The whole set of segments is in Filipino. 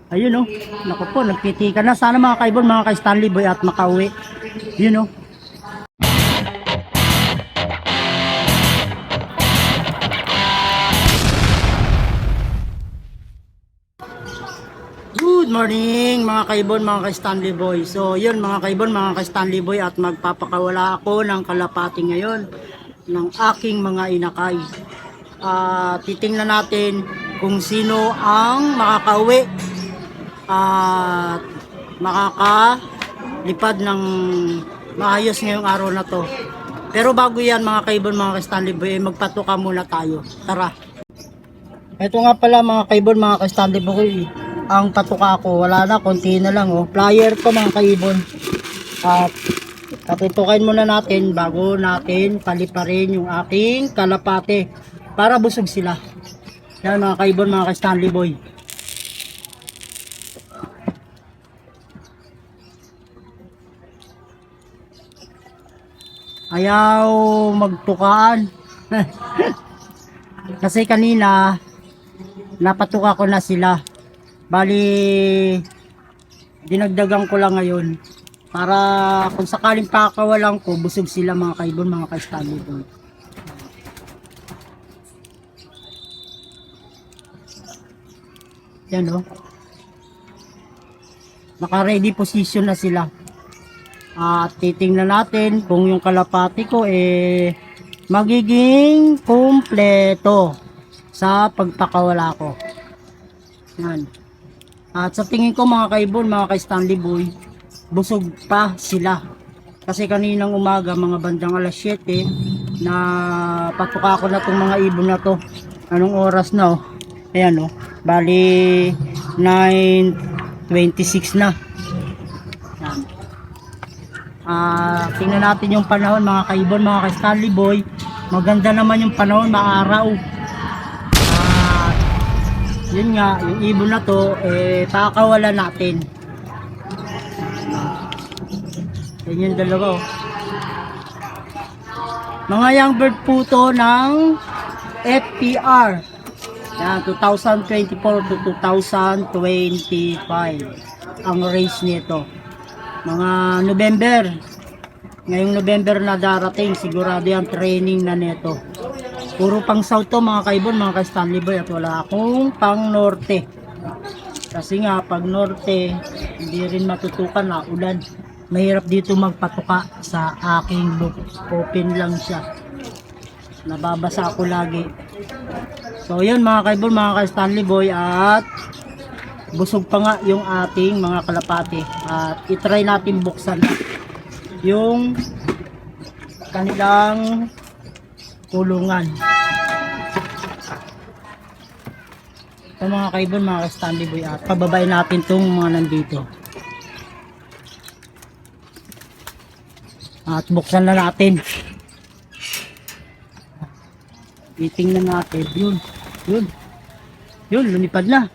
Ayun oh. Naku po, nagpitikan na. Sana mga kaibon, mga kay Stanley Boy at makauwi. Yun oh. Good morning mga kaibon, mga kay Stanley Boy. So yun mga kaibon, mga kay Stanley Boy, at magpapakawala ako ng kalapati ngayon ng aking mga inakay. Titingnan natin kung sino ang makakauwi at makakalipad ng maayos ngayong araw na to. Pero bago yan mga kaibon, mga kay Stanley Boy, magpatuka muna tayo. Tara. Ito nga pala mga kaibon, mga kay Stanley Boy, ang patuka ko, wala na, konti na lang oh. Flyer to mga kaibon. At patutukin muna natin bago natin paliparin yung aking kalapate para busog sila. Yan mga kaibon, mga ka-Stanley Boy. Ayaw magtukaan. Kasi kanina napatuka ko na sila. Bali dinagdagan ko lang ngayon para kung sakaling pakawalan ko, busog sila mga kaibon, mga ka-Stanley Boy. Yan o. Naka-ready position na sila. At titingnan natin kung yung kalapati ko magiging kumpleto sa pagpakawala ko. Yan. At sa tingin ko mga kaibon, mga ka-Stanley Boy, busog pa sila. Kasi kaninang umaga, mga bandang alas 7, na patuka ko na itong mga ibon na to. Anong oras na oh? Ayan oh. Bali 9:26 na. Yan. Tingnan natin yung panahon mga kaibon, mga ka-Stanley Boy. Maganda naman yung panahon, maaraw. Yun nga, yung ibon na to pakawala natin. Yan yung dalawa oh. Mga young bird po to ng FPR. Yan, 2024 to 2025 ang race nito. Mga November. Ngayong November na darating, sigurado yung training na nito. Puro pang south to mga kaibon, mga ka-Stanley Boy, at wala akong pang norte. Kasi nga pag norte hindi rin matutukan na ulan. Mahirap dito magpatuka sa aking loop. Open lang siya. Nababasa ako lagi. So yun mga kaibon, mga ka-Stanley Boy, at busog pa nga yung ating mga kalapati. At itry natin buksan yung kanilang kulungan. So mga kaibon, mga ka-Stanley Boy, at pababayin natin itong mga nandito. At buksan na natin. Titingnan natin. Yun, lumipad na.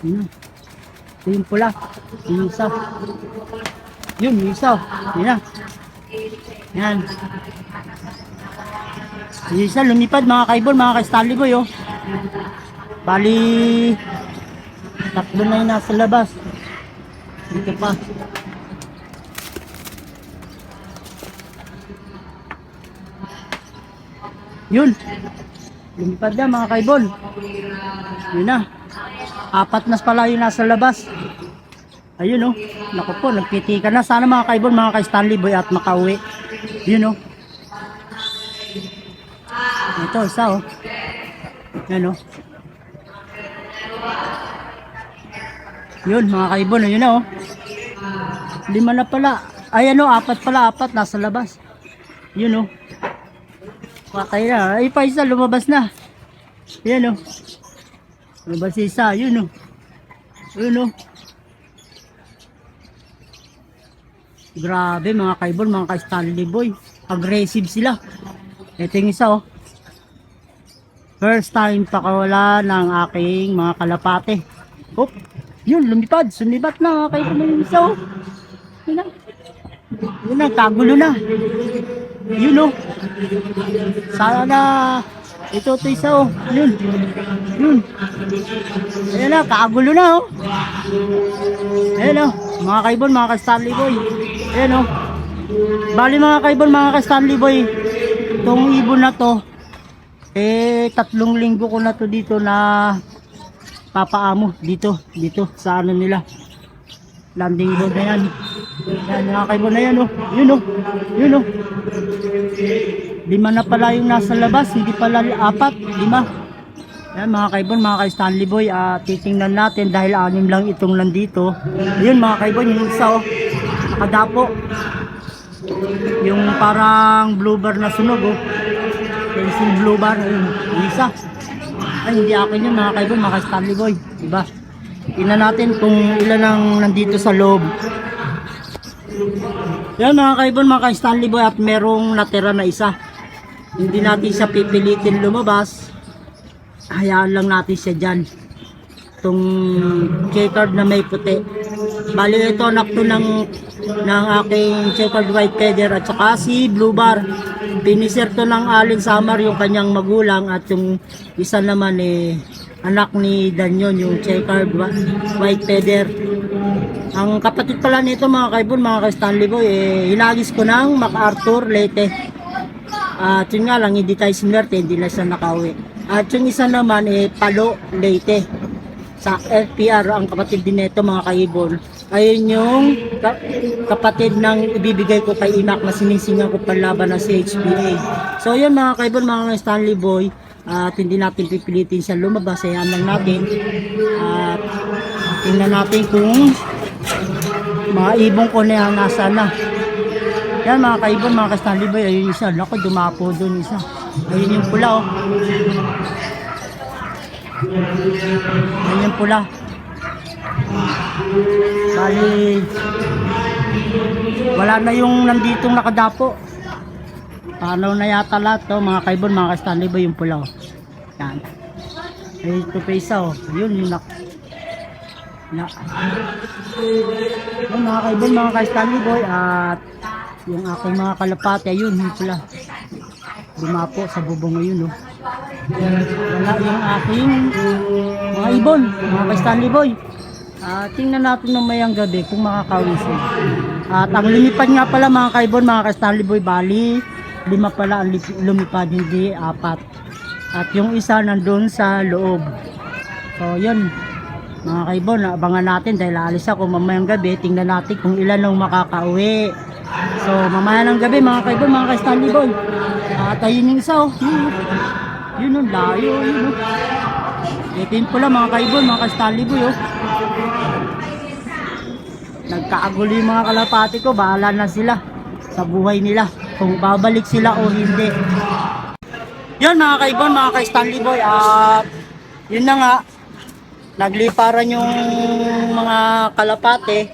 Ito yung pula. Yung isa. Yung isa. Yan na. Yan. Yung isa lumipad mga kaibon, mga ka-Stanley Boy oh. Bali tatlo na yung nasa labas. Dito pa. Yun. Lumipad na mga kaibon. Yun na. Apat na pala yung nasa labas. Ayun oh. Naku po, nagpitikan na. Sana mga kaibon, mga ka-Stanley Boy, at makauwi. Yun oh. Ito isa oh. Yan oh. Yun mga kaibon, yun na oh. 5 na pala. Ay ano, 4 pala, 4 nasa labas. Yun oh. Patay na. Ay pa isa, lumabas na. Yan oh. Lumabas isa, yun oh. Yun oh. Grabe mga kaibon, mga ka-Stanley Boy. Aggressive sila. Ito yung isa oh. First time pakawala ng aking mga kalapate. Oh, yun, lumipad. Sumibat na mga kaibon, yung isa oh. Yun na. Yun na, kagulo na. Yun oh. Sana Ito isa oh. Yun. Yun. Ayan na, kaagulo na oh. Ayan oh. Mga kaibon, mga ka-Stanley Boy. Ayan oh. Bali mga kaibon, mga ka-Stanley Boy. Itong ibon na to. 3 linggo ko na to dito na papaamo. Dito sa ano nila. Landing board na yan. Yan mga kaibon na yan oh. Yun oh. Yun oh. 5 na pala yung nasa labas, hindi pala 4, 5. Yan mga kaibon, mga ka-Stanley Boy, titingnan natin dahil 6 lang itong nandito. Ayun mga kaibon, yung isa oh, nakadapo. Yung parang blue bar na sunog oh. Pencil blue bar, ayun, yung isa. Ay hindi akin yun mga kaibon, mga ka-Stanley Boy, diba? Tingnan natin kung ilan ang nandito sa loob. Yan mga kaibon, mga ka-Stanley Boy, at merong natira na isa. Hindi natin siya pipilitin lumabas. Hayaan lang natin siya dyan. Itong checkered na may puti. Bali ito anak to ng aking checkered white feather at saka si blue bar. Piniser to ng Allen Samar yung kanyang magulang, at yung isa naman anak ni Danyon, yung checkered white feather. Ang kapatid pala nito mga kaibon, mga ka-Stanley Boy, hinagis ko ng MacArthur Leyte. At yun nga lang, hindi tayo sinwerte, hindi na siya nakauwi. At yung isa naman Palo Leyte sa FPR, ang kapatid din nito mga kaibon. Ayun yung kapatid ng ibibigay ko kay Imak na sinisingan ko panlaban ng CHPA. So yun mga kaibon, mga Stanley Boy, at hindi natin pipilitin siya lumabas, hayaan lang natin. At tingnan natin kung mga ibong ko na yan nasa na. Yan mga kaibon, mga ka-Stanley Boy, ayun isa. Naku, dumapo doon isa. Ayun yung pula oh. Ayun yung pula. Bali, wala na yung nanditong nakadapo. Panaw na yata lahat oh, mga kaibon, mga ka-Stanley Boy, yung pula oh. Yan. Ayun ito pa isa oh. Yun yung yun mga kaibon, mga ka-Stanley Boy, at yung aking mga kalapate, ayun yung pula. Dumapo sa bubong ngayon oh. Wala yung aking mga ibon, mga ka-Stanley Boy. Tingnan natin mamayang gabi kung makakawisin. At ang lumipad nga pala mga kaibon, mga ka-Stanley Boy, bali 5 pala ang lumipad, hindi 4. At yung isa nandun sa loob. So yun mga kaibon, abangan natin dahil alis ako mamayang gabi. Tingnan natin kung ilan ang makakauwi. So mamaya ng gabi mga kaibon, mga ka-Stanley Boy. At ayun yung isa oh. Yun yung layo, yun oh. Ito yung pula mga kaibon, mga ka-Stanley Boy oh. Nagkaagulo yung mga kalapati ko, bahala na sila sa buhay nila kung babalik sila o hindi. Yun mga kaibon, mga ka-Stanley Boy, at yun na nga, nagliparan yung mga kalapate.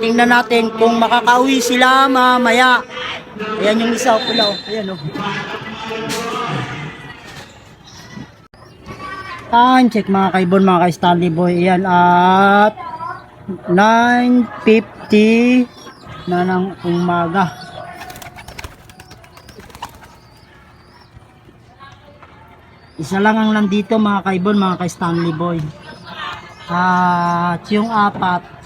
Tingnan natin kung makakauwi sila mamaya. Ayan yung isa pula oh. Ayan oh. Check mga kaibon, mga ka-Stanley Boy. Ayan at 9:50 na ng umaga. Isa lang ang nandito mga kaibon, mga ka-Stanley Boy. At yung 4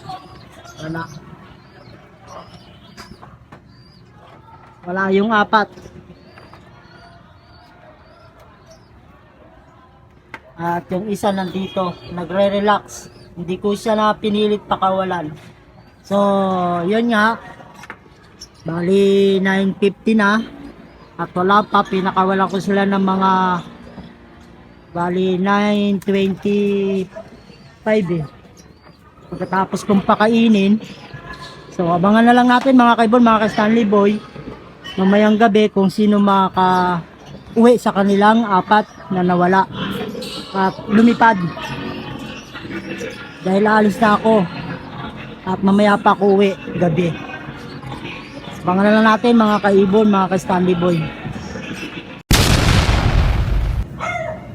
wala yung 4. At yung isa nandito nagre-relax, hindi ko siya na pinilit pakawalan. So yun nga, bali 9:50 na at wala pa, pinakawalan ko sila ng mga bali 9:25 pagkatapos kong pakainin. So abangan na lang natin mga kaibon, mga ka-Stanley Boy, mamayang gabi kung sino makaka-uwi sa kanilang 4 na nawala at lumipad. Dahil alis na ako at mamaya pa ako uwi gabi. Abangan na lang natin mga kaibon, mga ka-Stanley Boy.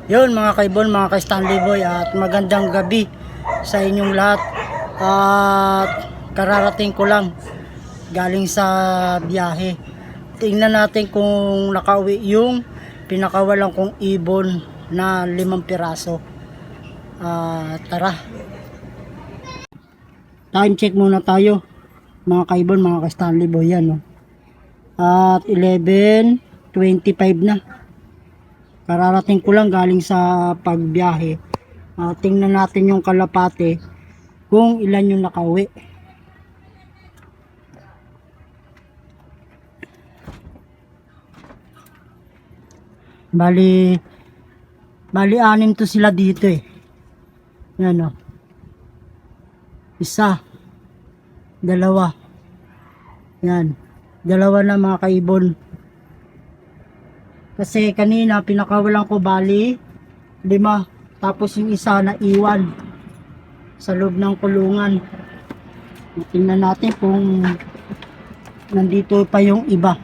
Yun mga kaibon, mga ka-Stanley Boy, at magandang gabi sa inyong lahat. At kararating ko lang galing sa biyahe. Tingnan natin kung nakauwi yung pinakawalan kong ibon na 5 piraso. Tara, time check muna tayo mga kaibon, mga ka-Stanley Boy. Yan, no? At 11:25 na. Kararating ko lang galing sa pagbiyahe. Tingnan natin yung kalapate kung ilan yung nakauwi. Bali 6 to sila dito eh. Yan, no? Isa, dalawa. Yan, dalawa na mga kaibon. Kasi kanina pinakawalan ko bali 5. Tapos yung isa na iwan sa loob ng kulungan. Tingnan natin kung nandito pa yung iba.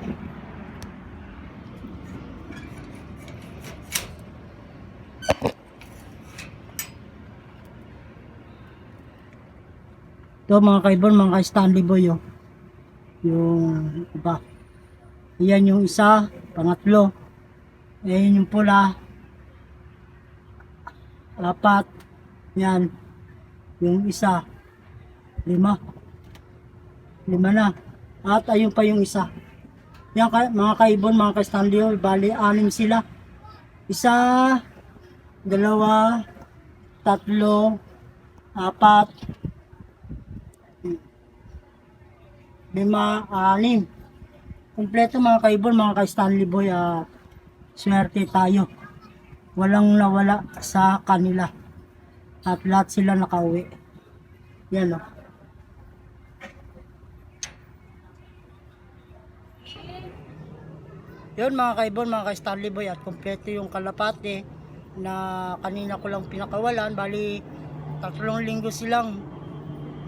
Ito mga kaibon, mga ka-Stanley Boy, oh. Yung iba. Ayan yung isa, pangatlo. Ayan yung pula. 4. Yan. Yung isa. 5. 5 na. At ayun pa yung isa. Yan mga kaibon, mga ka-Stanley Boy, bali 6 sila. Isa, dalawa, 3, 4, 5, 6. Kompleto mga kaibon, mga ka-Stanley Boy. Swerte tayo. Walang nawala sa kanila. At lahat sila nakauwi. Yan, o. Yun mga kaibon, mga ka-Stanley Boy. At kompleto yung kalapate na kanina ko lang pinakawalan. Bali 3 linggo silang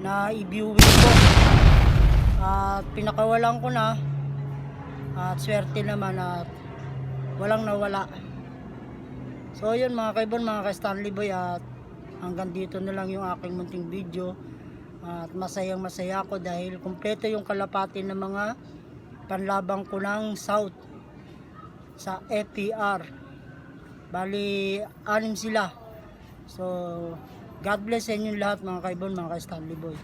na i-viewing ko. At pinakawalan ko na. At swerte naman at walang nawala. So yun mga kaibon, mga ka-Stanley Boy, at hanggang dito na lang yung aking munting video. At masayang masaya ako dahil kumpleto yung kalapati ng mga panlabang ko ng South sa FPR. Bali 6 sila. So God bless sa inyo lahat mga kaibon, mga ka-Stanley Boy.